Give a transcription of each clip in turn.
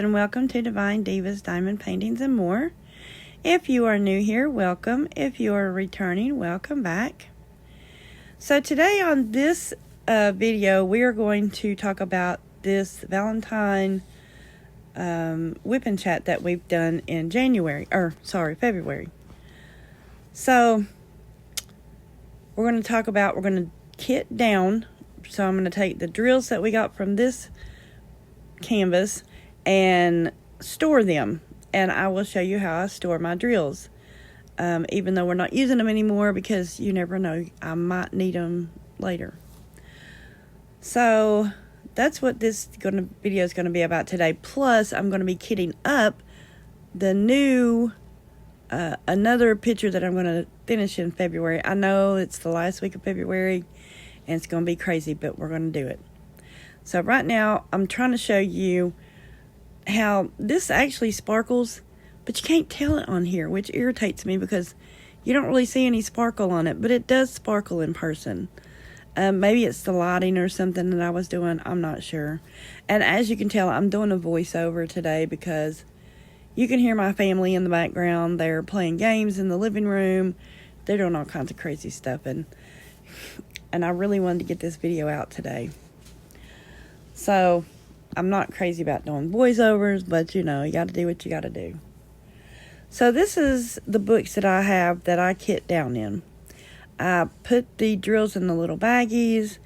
and welcome to Divine Divas Diamond Paintings and More. If you are new here, welcome. If you are returning, welcome back. So today on this video, we are going to talk about this Valentine WIP and chat that we've done in February. So we're going to kit down. So I'm going to take the drills that we got from this canvas and store them, and I will show you how I store my drills, even though we're not using them anymore, because you never know, I might need them later. So that's what this video is going to be about today. Plus I'm going to be kitting up the new another picture that I'm going to finish in February. I know it's the last week of February and it's going to be crazy, but we're going to do it. So right now, I'm trying to show you how this actually sparkles, but you can't tell it on here, which irritates me because you don't really see any sparkle on it, but it does sparkle in person. Maybe it's the lighting or something that I was doing. I'm not sure. And as you can tell, I'm doing a voiceover today because you can hear my family in the background. They're playing games in the living room. They're doing all kinds of crazy stuff, and I really wanted to get this video out today. So, I'm not crazy about doing voiceovers, but you know, you got to do what you got to do. So, this is the books that I have that I kit down in. I put the drills in the little baggies,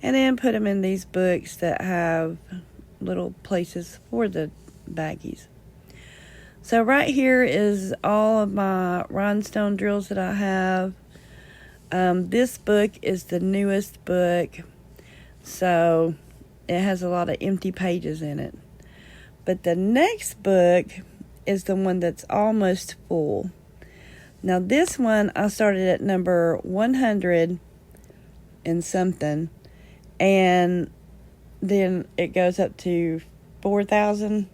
and then put them in these books that have little places for the baggies. So, right here is all of my rhinestone drills that I have. This book is the newest book, so it has a lot of empty pages in it. But the next book is the one that's almost full. Now this one, I started at number 100 and something, and then it goes up to 4,000.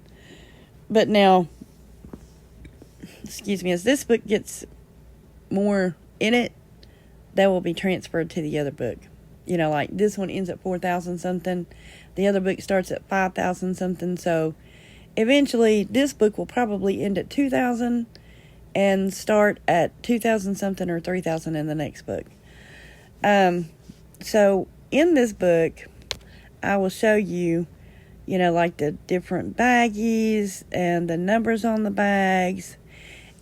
But now, excuse me, as this book gets more in it, that will be transferred to the other book. You know, like this one ends at 4,000 something. The other book starts at 5,000 something. So eventually this book will probably end at 2,000 and start at 2,000 something or 3,000 in the next book. So in this book, I will show you, you know, like the different baggies and the numbers on the bags.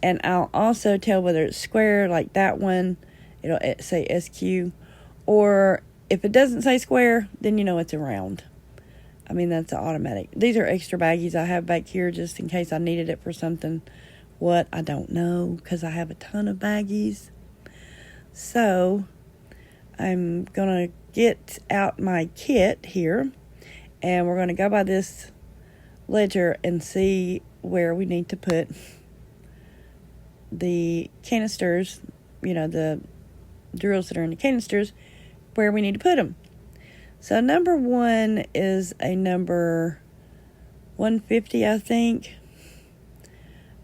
And I'll also tell whether it's square, like that one. It'll say SQ, or if it doesn't say square, then you know it's a round. I mean, that's automatic. These are extra baggies I have back here just in case I needed it for something. What? I don't know, because I have a ton of baggies. So, I'm going to get out my kit here, and we're going to go by this ledger and see where we need to put the canisters, you know, the drills that are in the canisters, where we need to put them. So number 1 is a number 150, I think.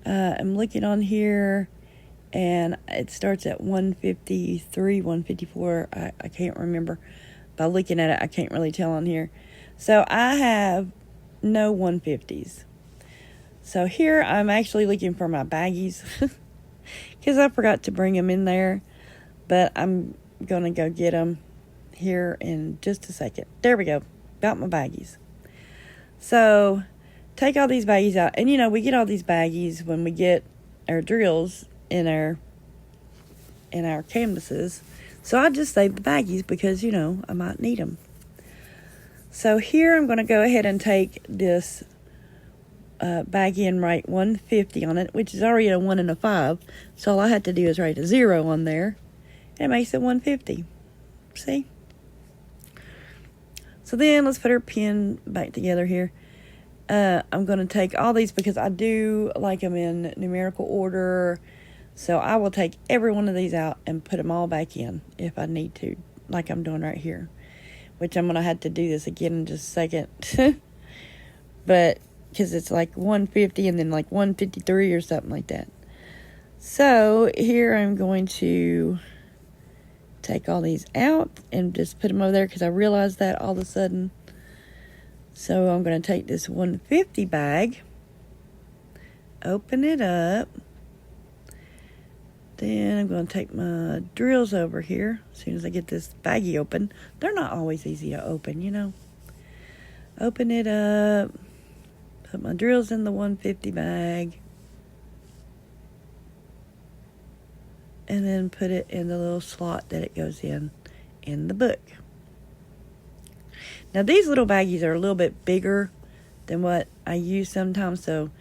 I'm looking on here, and it starts at 153, 154. I can't remember. By looking at it, I can't really tell on here. So I have no 150s. So here I'm actually looking for my baggies because I forgot to bring them in there. But I'm going to go get them here in just a second. There we go. Got my baggies. So, take all these baggies out. And, you know, we get all these baggies when we get our drills in our canvases. So, I just save the baggies because, you know, I might need them. So, here I'm going to go ahead and take this baggie and write 150 on it, which is already a 1 and a 5. So, all I have to do is write a 0 on there. It makes it 150. See? So then let's put our pen back together here. I'm going to take all these because I do like them in numerical order. So I will take every one of these out and put them all back in if I need to, like I'm doing right here. Which I'm going to have to do this again in just a second. But because it's like 150 and then like 153 or something like that. So here I'm going to take all these out and just put them over there because I realized that all of a sudden. So I'm going to take this 150 bag open it up. Then I'm going to take my drills over here as soon as I get this baggie open. They're not always easy to open, you know. Open it up. Put my drills in the 150 bag. And then put it in the little slot that it goes in the book. Now these little baggies are a little bit bigger than what I use sometimes, so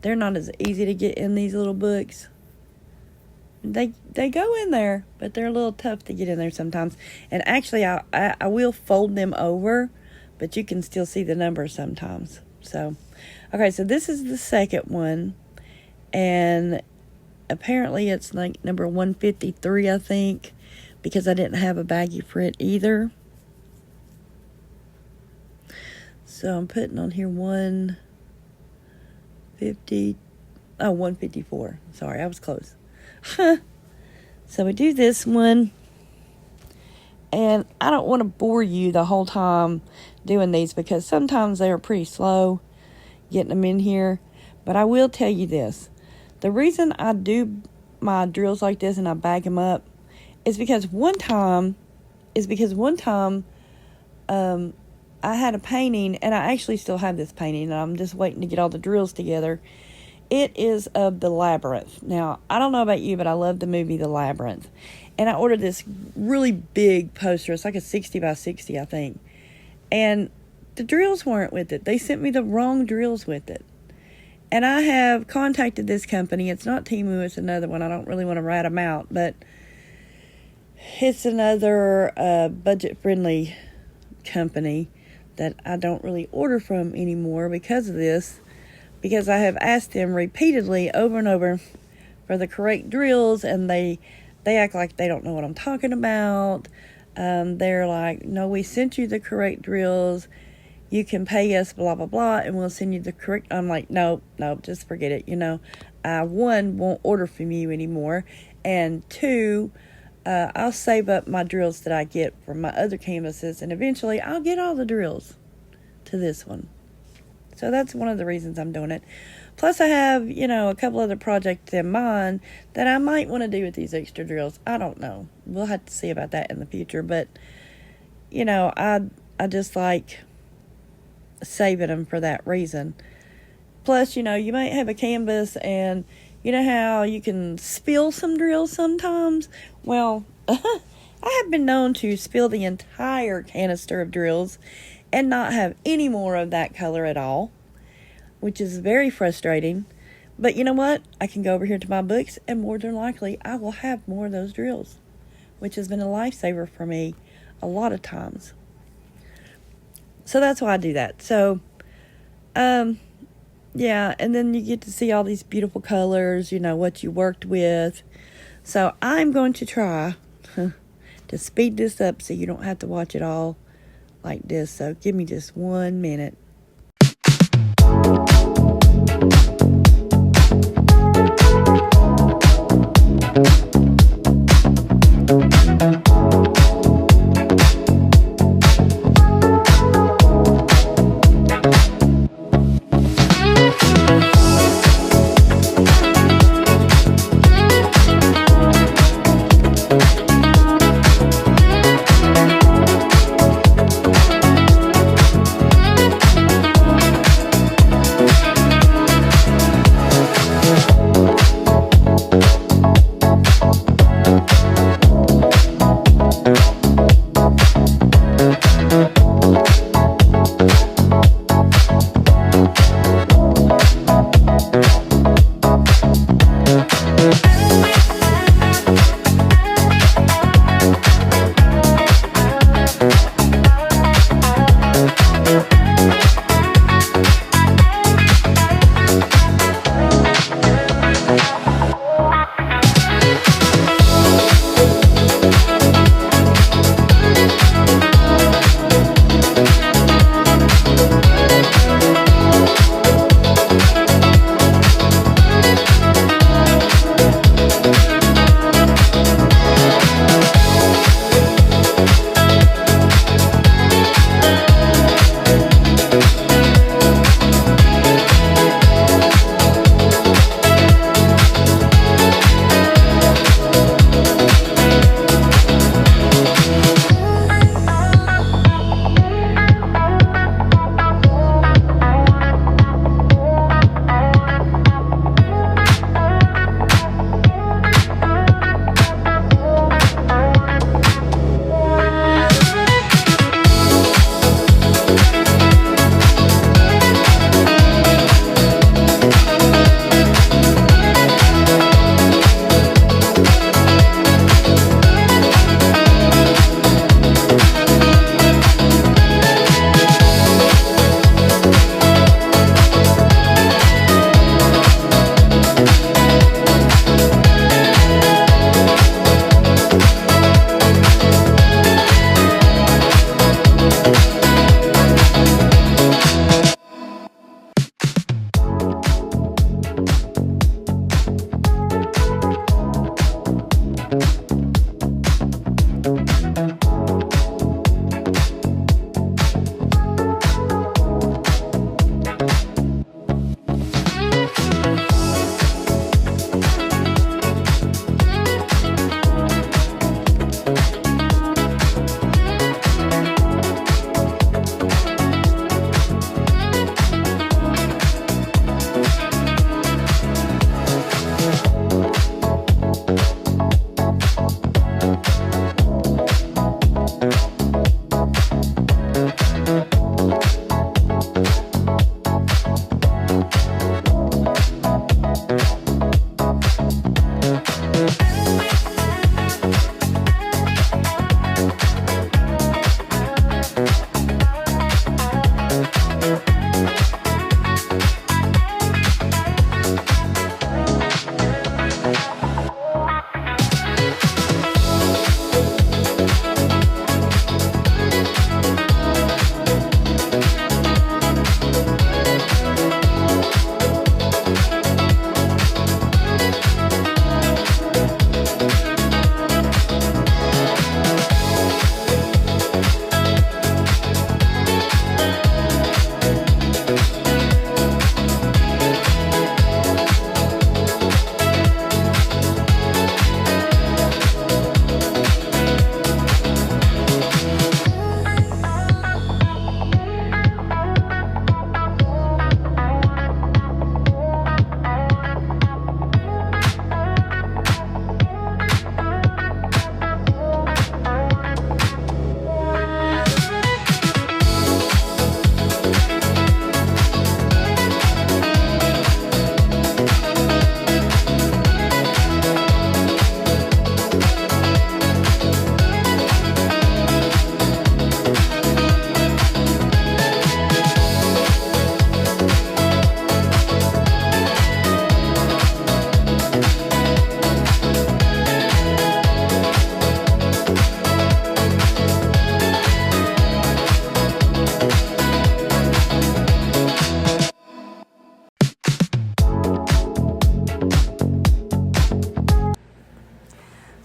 they're not as easy to get in these little books. They go in there, but they're a little tough to get in there sometimes. And actually, I will fold them over, but you can still see the numbers sometimes. So, okay, so this is the second one, and apparently it's like number 153, I think, because I didn't have a baggie for it either. So I'm putting on here 154. Sorry, I was close. So we do this one, and I don't want to bore you the whole time doing these because sometimes they are pretty slow getting them in here. But I will tell you this. The reason I do my drills like this and I bag them up is because one time I had a painting, and I actually still have this painting, and I'm just waiting to get all the drills together. It is of The Labyrinth. Now, I don't know about you, but I love the movie The Labyrinth. And I ordered this really big poster. It's like a 60 by 60, I think. And the drills weren't with it. They sent me the wrong drills with it. And I have contacted this company. It's not Temu, it's another one. I don't really want to rat them out, but it's another budget-friendly company that I don't really order from anymore because of this. Because I have asked them repeatedly over and over for the correct drills, and they act like they don't know what I'm talking about. They're like, no, we sent you the correct drills. You can pay us, blah, blah, blah, and we'll send you the correct. I'm like, no, just forget it. You know, one, won't order from you anymore. And two, I'll save up my drills that I get from my other canvases, and eventually I'll get all the drills to this one. So that's one of the reasons I'm doing it. Plus I have, a couple other projects in mind that I might want to do with these extra drills. I don't know. We'll have to see about that in the future. But, I just like saving them for that reason. Plus, you might have a canvas, and you know how you can spill some drills sometimes? Well, I have been known to spill the entire canister of drills and not have any more of that color at all, which is very frustrating. But you know what? I can go over here to my books, and more than likely, I will have more of those drills, which has been a lifesaver for me a lot of times. So that's why I do that. So, yeah, and then you get to see all these beautiful colors, what you worked with. So I'm going to try to speed this up so you don't have to watch it all like this. So give me just 1 minute.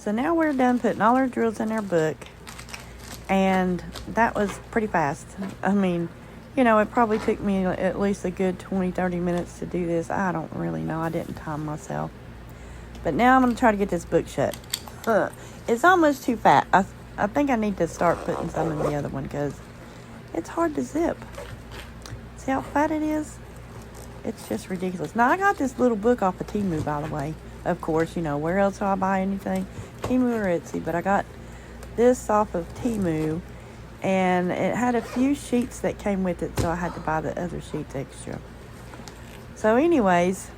So now we're done putting all our drills in our book. And that was pretty fast. I mean, you know, it probably took me at least a good 20-30 minutes to do this. I don't really know. I didn't time myself. But now I'm going to try to get this book shut. It's almost too fat. I think I need to start putting some in the other one because it's hard to zip. See how fat it is? It's just ridiculous. Now, I got this little book off of Temu, by the way. Of course, you know, where else do I buy anything? Temu or Etsy. But I got this off of Temu, and it had a few sheets that came with it, so I had to buy the other sheets extra. So anyways,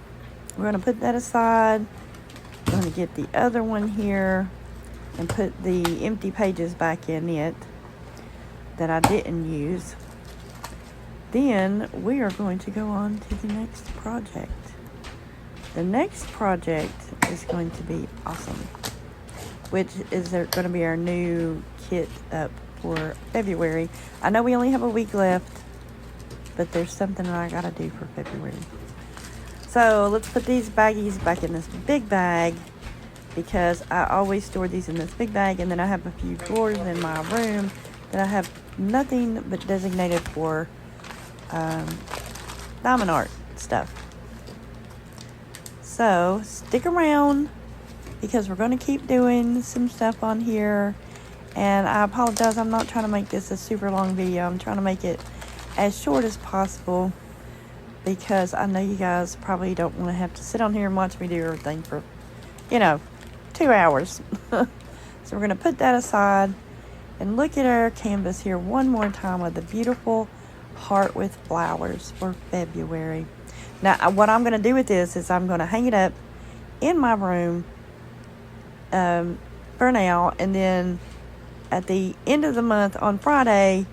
we're going to put that aside. I'm going to get the other one here and put the empty pages back in it that I didn't use. Then we are going to go on to the next project. The next project is going to be awesome, which is going to be our new kit up for February. I know we only have a week left, but there's something that I got to do for February. So let's put these baggies back in this big bag, because I always store these in this big bag, and then I have a few drawers in my room that I have nothing but designated for diamond art stuff. So stick around, because we're going to keep doing some stuff on here. And I apologize, I'm not trying to make this a super long video. I'm trying to make it as short as possible, because I know you guys probably don't want to have to sit on here and watch me do everything for, you know, 2 hours. So we're going to put that aside and look at our canvas here one more time with the beautiful heart with flowers for February. Now, what I'm going to do with this is I'm going to hang it up in my room for now, and then at the end of the month on Friday,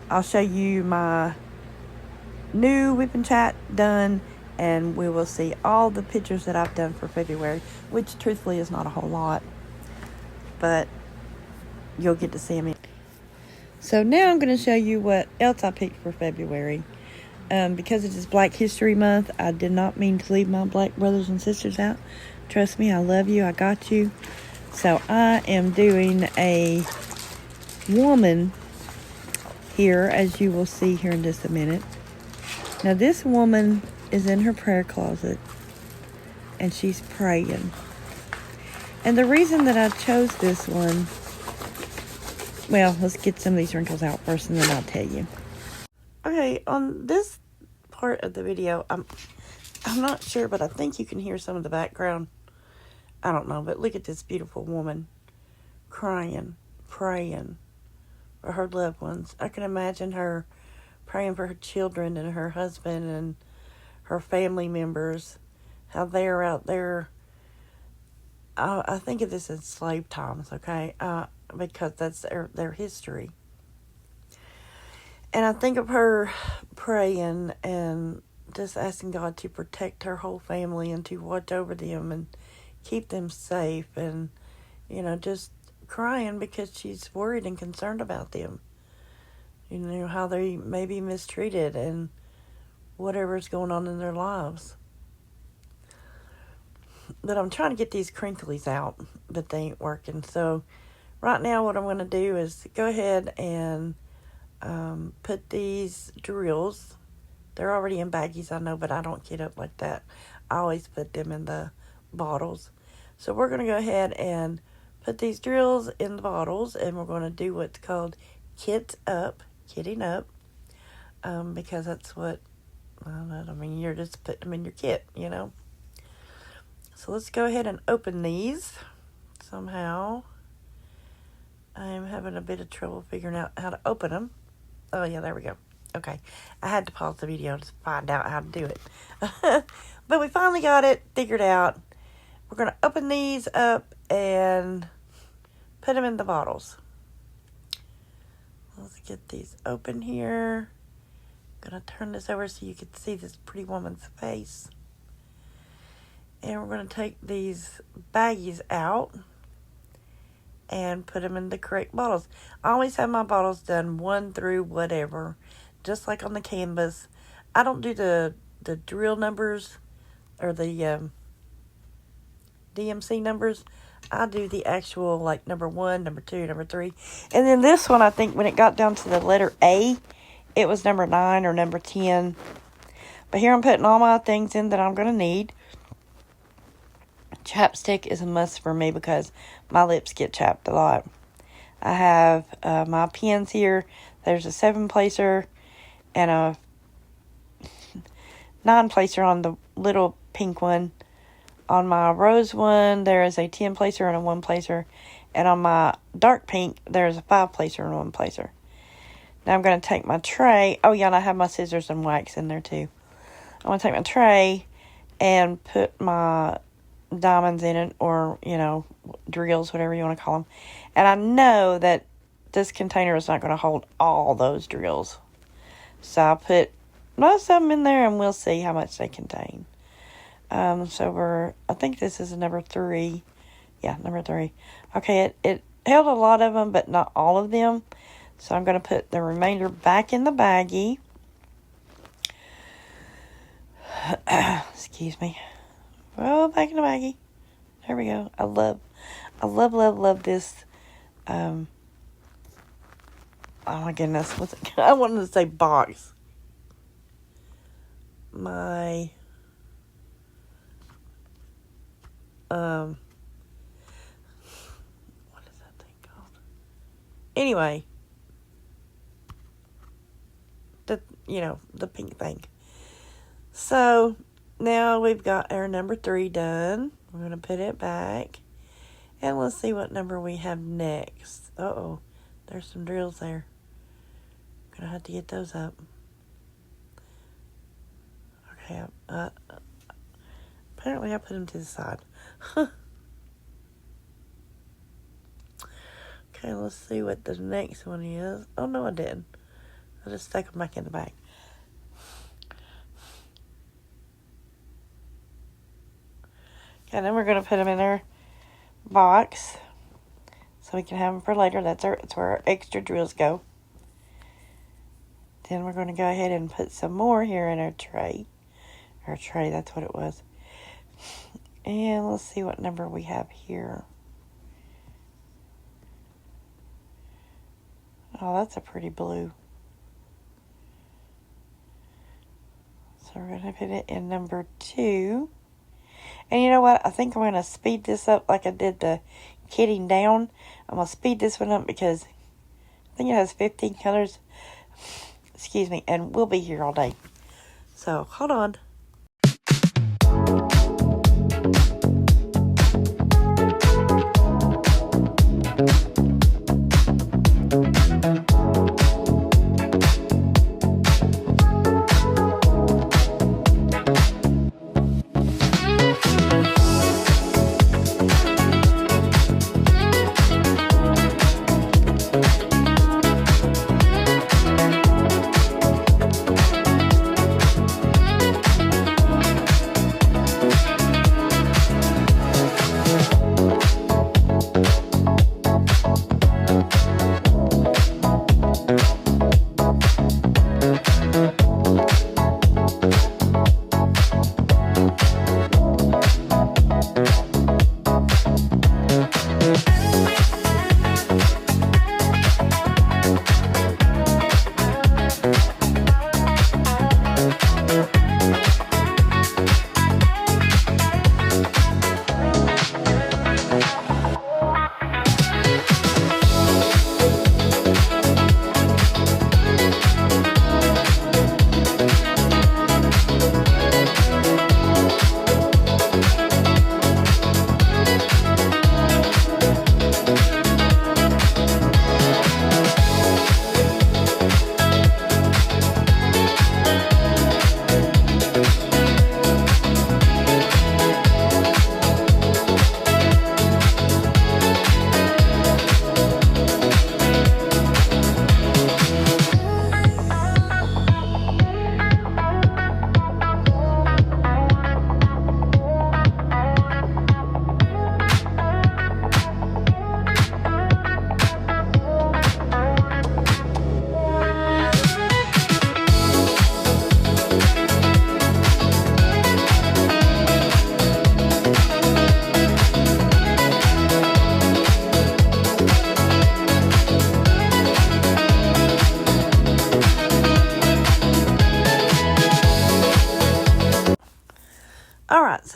I'll show you my new WIP and chat done, and we will see all the pictures that I've done for February, which truthfully is not a whole lot, but you'll get to see them. So now I'm going to show you what else I picked for February. Because it is Black History Month, I did not mean to leave my black brothers and sisters out. Trust me, I love you. I got you. So I am doing a woman here, as you will see here in just a minute. Now this woman is in her prayer closet, and she's praying. And the reason that I chose this one, well, let's get some of these wrinkles out first, and then I'll tell you. Okay, on this part of the video, I'm not sure, but I think you can hear some of the background. I don't know, but look at this beautiful woman crying, praying for her loved ones. I can imagine her praying for her children and her husband and her family members, how they're out there. I think of this as slave times, okay? Because that's their history. And I think of her praying and just asking God to protect her whole family and to watch over them and keep them safe, and, you know, just crying because she's worried and concerned about them. You know, how they may be mistreated and whatever's going on in their lives. But I'm trying to get these crinklies out, but they ain't working. So right now what I'm going to do is go ahead and put these drills. They're already in baggies, I know, but I don't kit up like that. I always put them in the bottles. So we're going to go ahead and put these drills in the bottles, and we're going to do what's called kitting up, because that's what, I mean, you're just putting them in your kit, you know. So let's go ahead and open these somehow. I'm having a bit of trouble figuring out how to open them. Oh, yeah, there we go. Okay. I had to pause the video to find out how to do it. But we finally got it figured out. We're going to open these up and put them in the bottles. Let's get these open here. I'm going to turn this over so you can see this pretty woman's face. And we're going to take these baggies out and put them in the correct bottles. I always have my bottles done 1 through whatever, just like on the canvas. I don't do the drill numbers or the DMC numbers. I do the actual, like, number 1, number 2, number 3. And then this one, I think, when it got down to the letter A, it was number 9 or number 10. But here I'm putting all my things in that I'm going to need. Chapstick is a must for me because my lips get chapped a lot. I have my pens here. There's a 7-placer and a 9-placer on the little pink one. On my rose one, there is a 10-placer and a 1-placer. And on my dark pink, there's a 5-placer and a 1-placer. Now I'm going to take my tray. Oh, yeah, and I have my scissors and wax in there, too. I'm going to take my tray and put my diamonds in it, or, you know, drills, whatever you want to call them. And I know that this container is not going to hold all those drills. So I'll put most of them in there, and we'll see how much they contain. So I think this is number 3. Yeah, number 3. Okay, it held a lot of them, but not all of them. So I'm going to put the remainder back in the baggie. Excuse me. Oh, back in the baggie. There we go. I love this. Oh my goodness. What's it? I wanted to say box. My, what is that thing called? Anyway. The pink thing. So, now we've got our number 3 done. We're going to put it back. And let's see what number we have next. Uh-oh. There's some drills there. Going to have to get those up. Okay. Apparently I put them to the side. Okay, let's see what the next one is. Oh, no, I didn't. I just stuck them back in the bag. Okay, then we're going to put them in our box so we can have them for later. That's where our extra drills go. Then we're going to go ahead and put some more here in our tray. Our tray, that's what it was. And let's see what number we have here. Oh, that's a pretty blue. So we're going to put it in number 2. And you know what? I think I'm going to speed this up like I did the kitting down. I'm going to speed this one up because I think it has 15 colors. Excuse me. And we'll be here all day. So, hold on.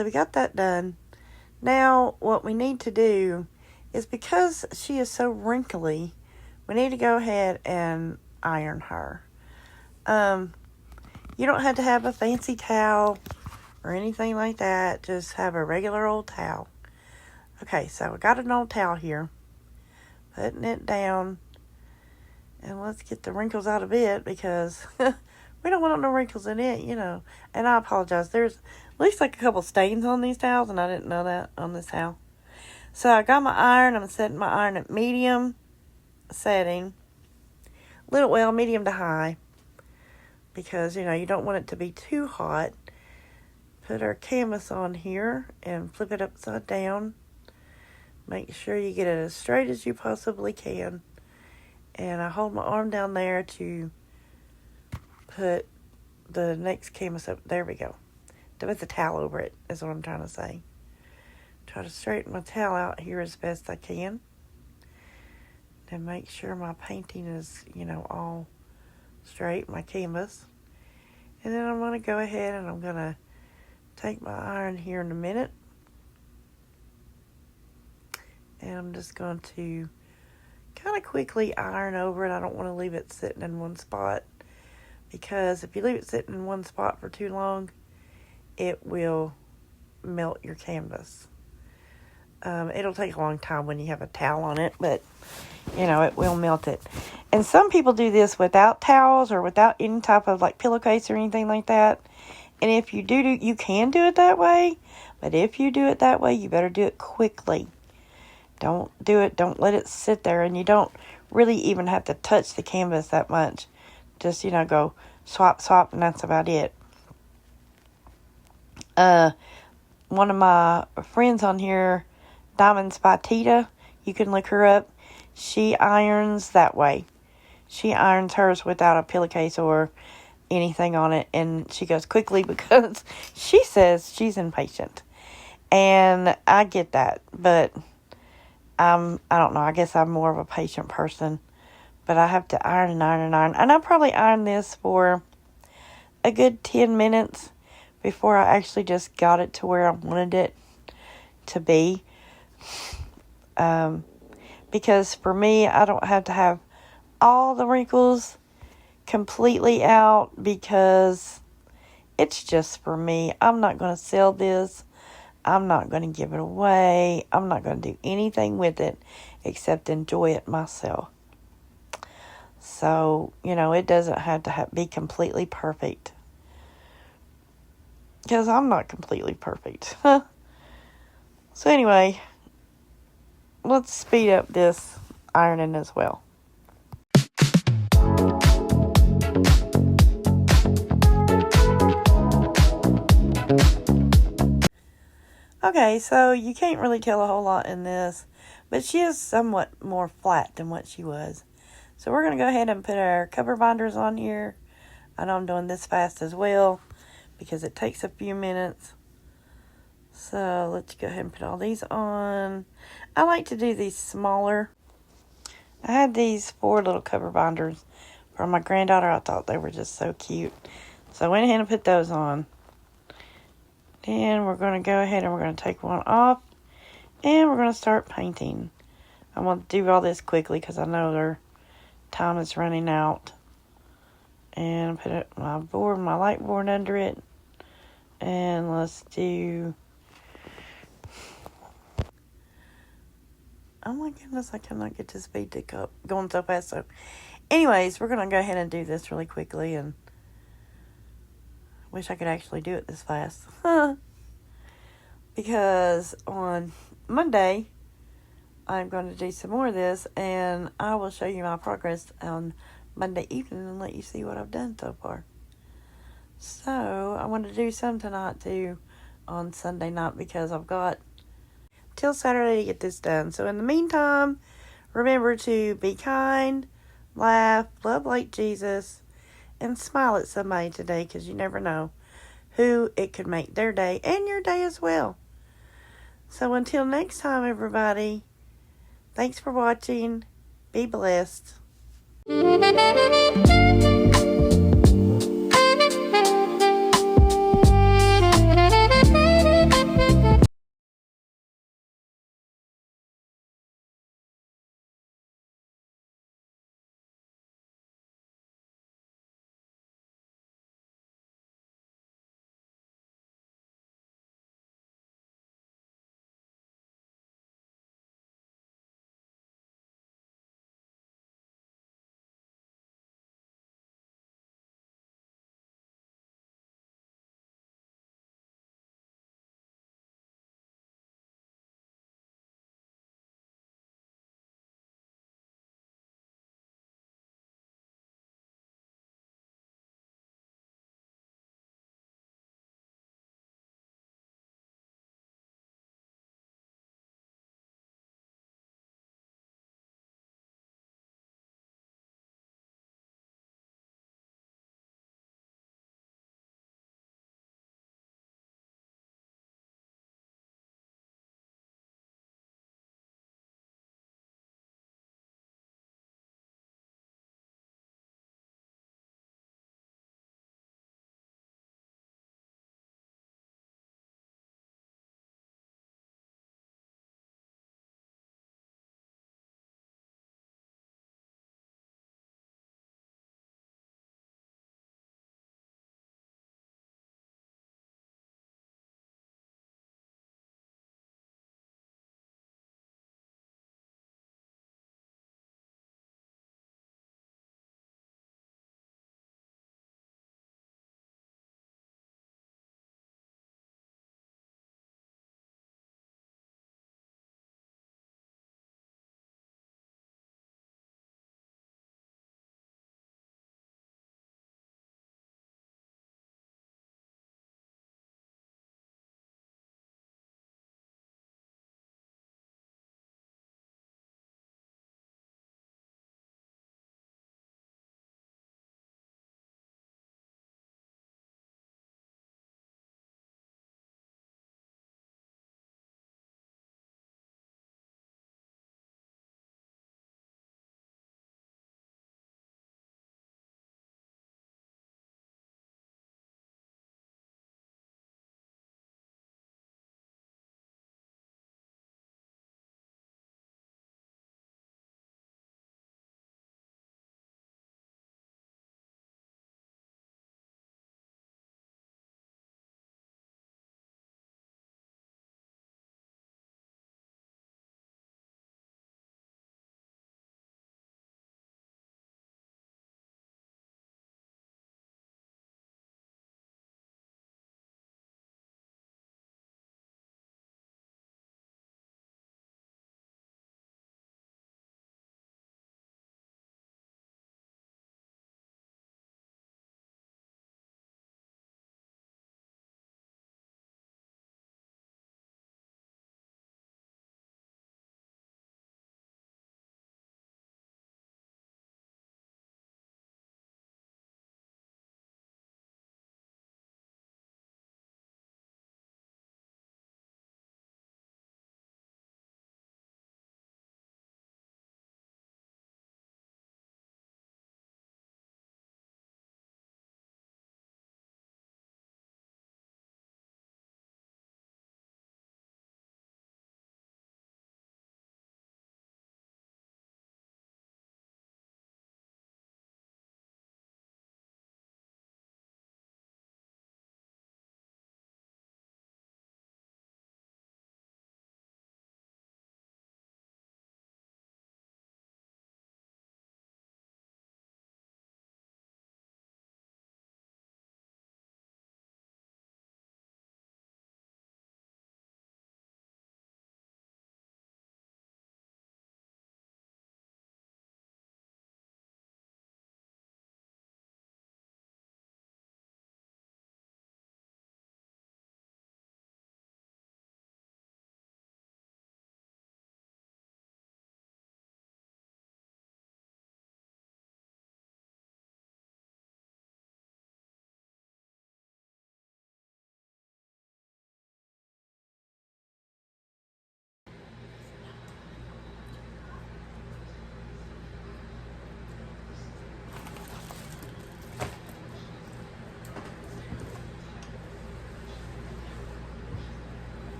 so we got that done. Now, what we need to do is, because she is so wrinkly, we need to go ahead and iron her. You don't have to have a fancy towel or anything like that. Just have a regular old towel. Okay, so I got an old towel here. Putting it down. And let's get the wrinkles out of it, because we don't want no wrinkles in it, you know. And I apologize. There's at least like a couple stains on these towels, and I didn't know that on this towel. So I got my iron. I'm setting my iron at medium setting. Medium to high. Because, you know, you don't want it to be too hot. Put our canvas on here and flip it upside down. Make sure you get it as straight as you possibly can. And I hold my arm down there to put the next canvas up. There we go. To put the towel over it is what I'm trying to say. Try to straighten my towel out here as best I can. And make sure my painting is, you know, all straight, my canvas. And then I'm going to go ahead and I'm going to take my iron here in a minute. And I'm just going to kind of quickly iron over it. I don't want to leave it sitting in one spot, because if you leave it sitting in one spot for too long, it will melt your canvas. It'll take a long time when you have a towel on it, but you know, it will melt it. And some people do this without towels or without any type of like pillowcase or anything like that. And if you do, you can do it that way, but if you do it that way, you better do it quickly. Don't do it. Don't let it sit there. And you don't really even have to touch the canvas that much. Just, you know, go swap, swap, and that's about it. One of my friends on here, Diamonds by Tita, you can look her up. She irons that way. She irons hers without a pillowcase or anything on it. And she goes quickly because she says she's impatient. And I get that. But I don't know, I guess I'm more of a patient person, but I have to iron and iron and iron. And I probably iron this for a good 10 minutes before I actually just got it to where I wanted it to be. Because for me, I don't have to have all the wrinkles completely out, because it's just for me. I'm not going to sell this. I'm not going to give it away. I'm not going to do anything with it except enjoy it myself. So, you know, it doesn't have to be completely perfect. Because I'm not completely perfect. So anyway, let's speed up this ironing as well. Okay, so you can't really tell a whole lot in this, but she is somewhat more flat than what she was. So we're going to go ahead and put our cover binders on here. I know I'm doing this fast as well, because it takes a few minutes. So let's go ahead and put all these on. I like to do these smaller. I had these 4 little cover binders from my granddaughter. I thought they were just so cute. So I went ahead and put those on. Then we're going to go ahead and we're going to take one off. And we're going to start painting. I'm going to do all this quickly because I know their time is running out. And put my light board under it. And let's do... Oh my goodness, I cannot get this bead to go going so fast. So anyways, we're going to go ahead and do this really quickly. And wish I could actually do it this fast. Because on Monday, I'm going to do some more of this. And I will show you my progress on Monday evening and let you see what I've done so far. So I want to do some tonight too on Sunday night, because I've got till Saturday to get this done. So in the meantime, remember to be kind, laugh, love like Jesus, and smile at somebody today, because you never know who it could make their day and your day as well. So until next time, everybody, thanks for watching. Be blessed.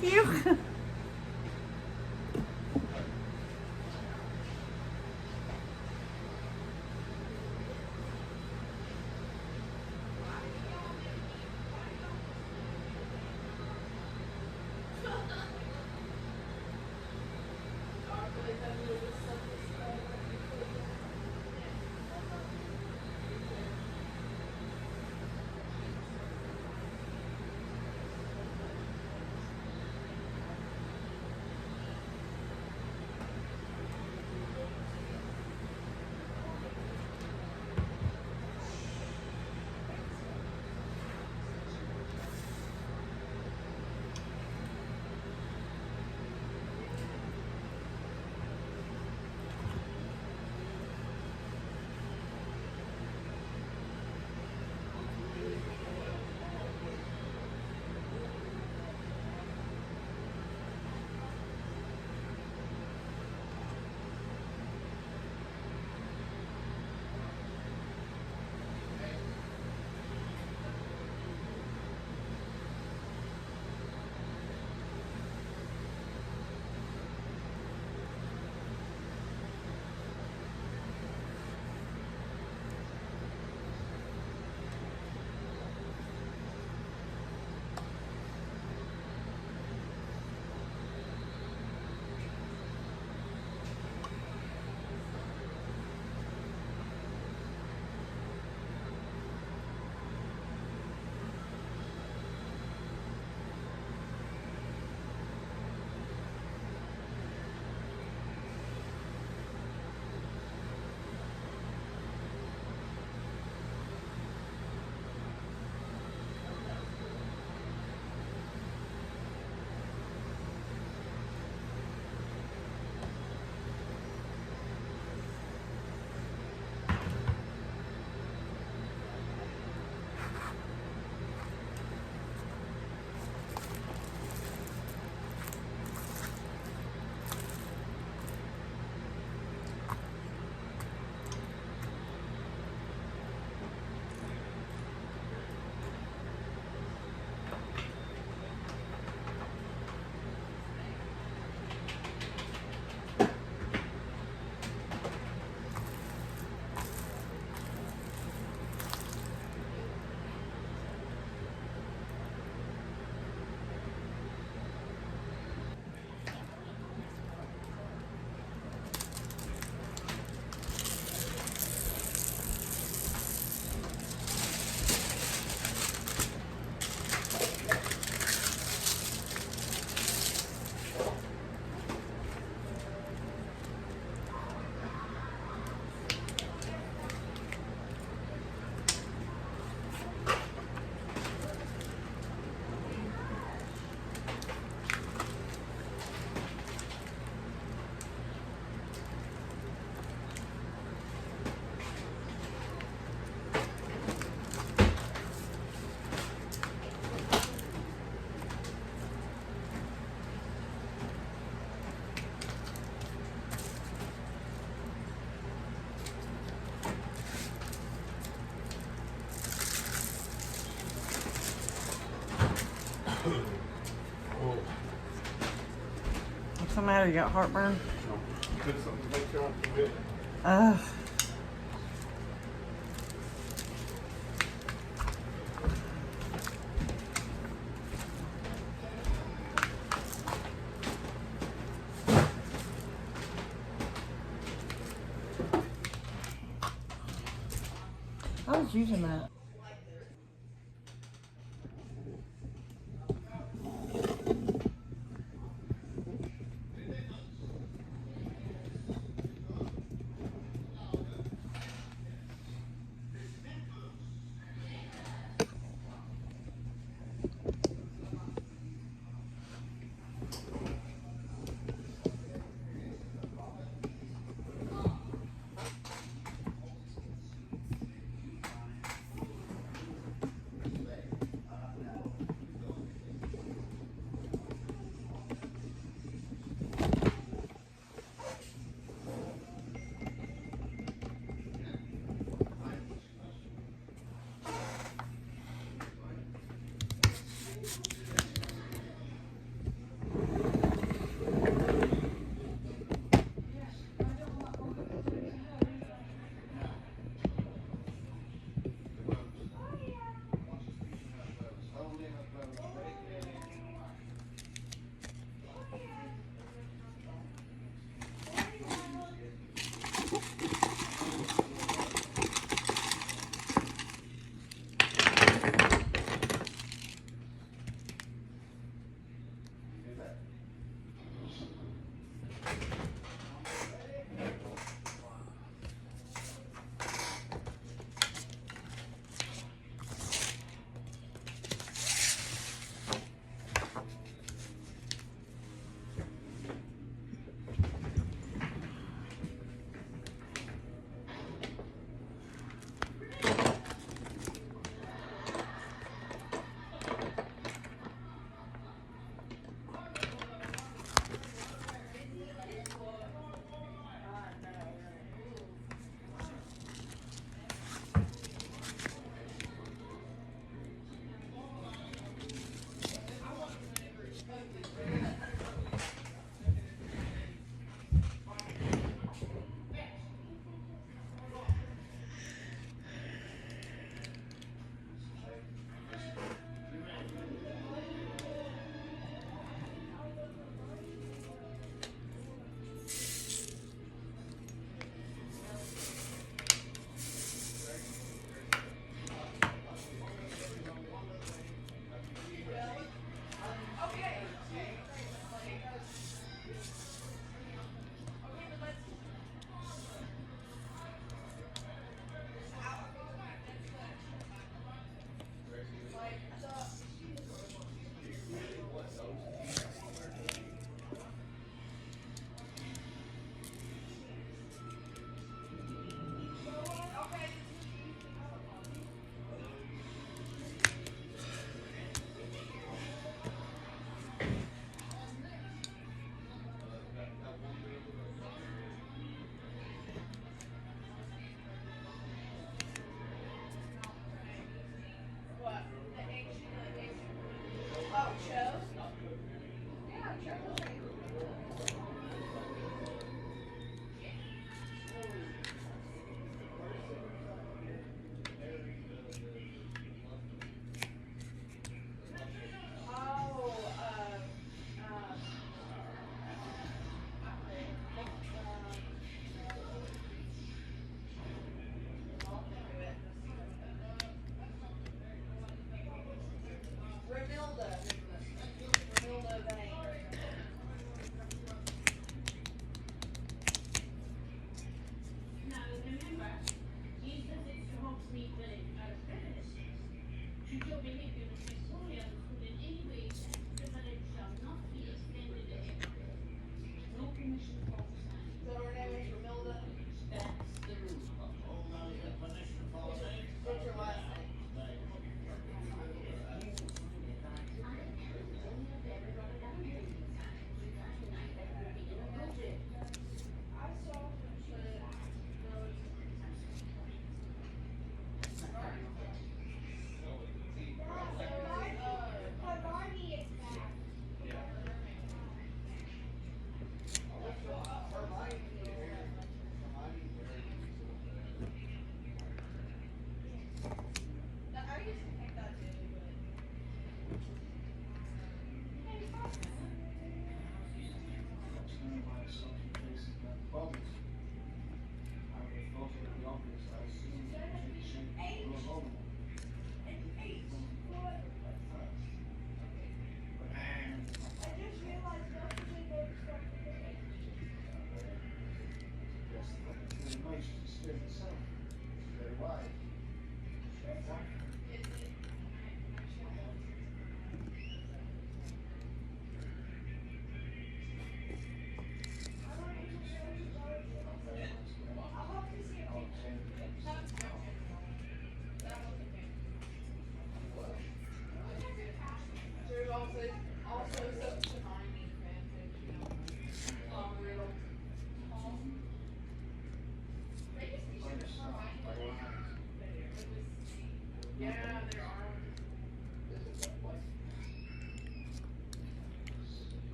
with you. What's the matter? You got heartburn? Did something to make you off the bed. I was using that.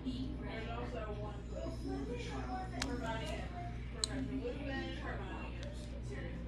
There's also one for Hermione and Professor Lupin, Hermione and Sirius